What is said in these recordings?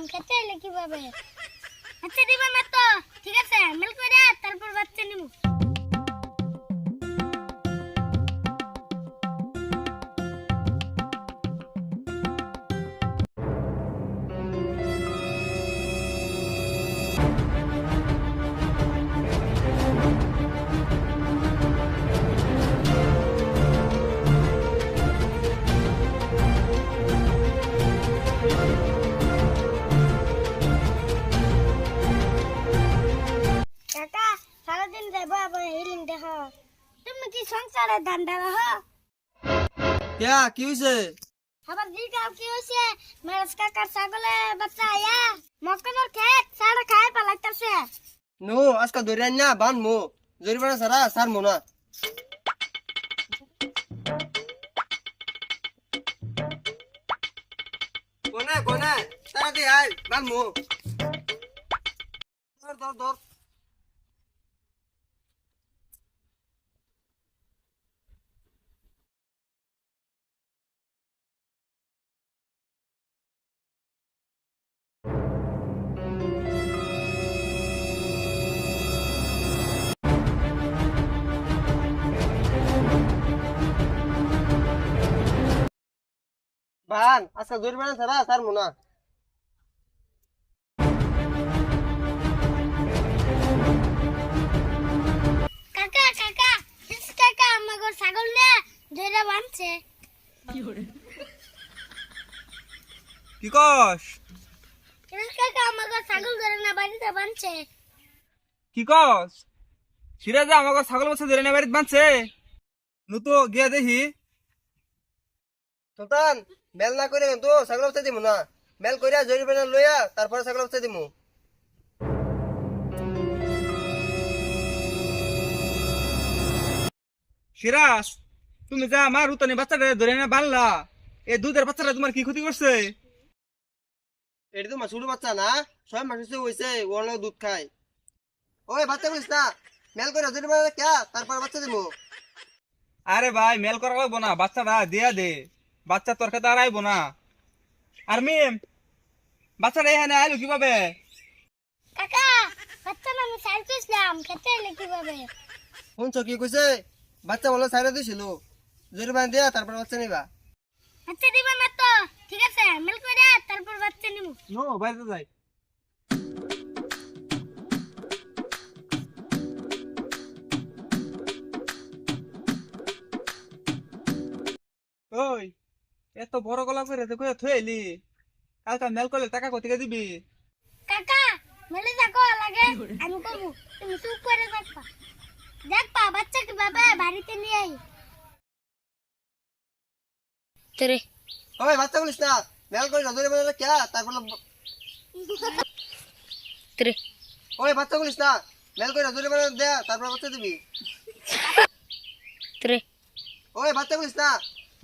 আম খেতে এলে কিভাবে? আচ্ছা দিবা না তো, ঠিক আছে মেল করে তারপর বাচ্চা নিমু। কাকা সারাদিন যাবো আবার হিলিং দেখো। তুমি কি সংসারে ধান্দা রাখো? কি হইছে? আবার দিগাও কি হইছে? মেরাজ কাকার ছাগলে বাচ্চা আয়া মক্কনের খেত সারা খায় পালাইতাছে। নো আজকে ধরে আন না বানমু জরিমানা সারা সারমু না। কোনে কোনে তাড়াতাড়ি আয় বানমু। ধর ধর ধর। বান আজকে জরিমানা সারা সারমু না। কাকা কাকা হিস কাকা আমাগো ছাগল নে ধরে বানছে। কি কস? হিস কাকা আমাগো ছাগল ধরে না বাড়িতে বানছে। কি কস? সিরাজা আমাকে ছাগল বছর ধরে না বাড়িতে বাঁধছে। নতো গিয়া দেখি। সুলতান মেল না করে তো ছাগল বাচ্চা দিমু না। মেল কইরা জরিমানা লইয়া তারপরে ছাগল বাচ্চা দিমু। সিরাজ, তুমি যা আমার উতানি বাচ্চাটা ধরে না বানলা, এই দুধের বাচ্চাটা তোমার কি ক্ষতি করছে? এটা তো ছোট বাচ্চা না, 6 মাস হইছে ওর লগে দুধ খায়। ওই বাচ্চা বলিস না, মেল করে জরিমানা কে তারপর বাচ্চা দিমু। আরে ভাই মেল করা লাগবো না, বাচ্চাটা দিয়া দে। বাচ্চা তোর খেতে আর আইবো না। আর মিম, বাচ্চাটা এখানে আইলো কিভাবে? কাকা বাচ্চা না আমি সাইকেছিলাম খেতে এলে কিভাবে? শুনছ কি কইছে? বাচ্চা বলে ছাইরা দিছিল, জরিমানা দিয়া তারপর বাচ্চা নিবা। আচ্ছা দিবা না তো, ঠিক আছে মেল করে তারপর বাচ্চা নিমু। নো বাইরে যাই। ওই এত বড় গলা করে দেখো থইলি, কালকা মেল করলে টাকা কোথেকে দিবি? কাকা মেলে দেখো লাগে আমি কমু, তুমি চুপ করে দেখবা। দেখবা বাচ্চা কিভাবে বাড়িতে নিয়ে আই। তোরে ওই বাচ্চা বলিস না, মেল করে জরিমানা কে তারপর তোরে ওই বাচ্চা বলিস না, মেল করে জরিমানা দে তারপর বাচ্চা দিবি। তোরে ওই বাচ্চা বলিস না,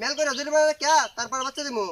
মেল করে জরিমানা কে তারপর বাচ্চা দিমু।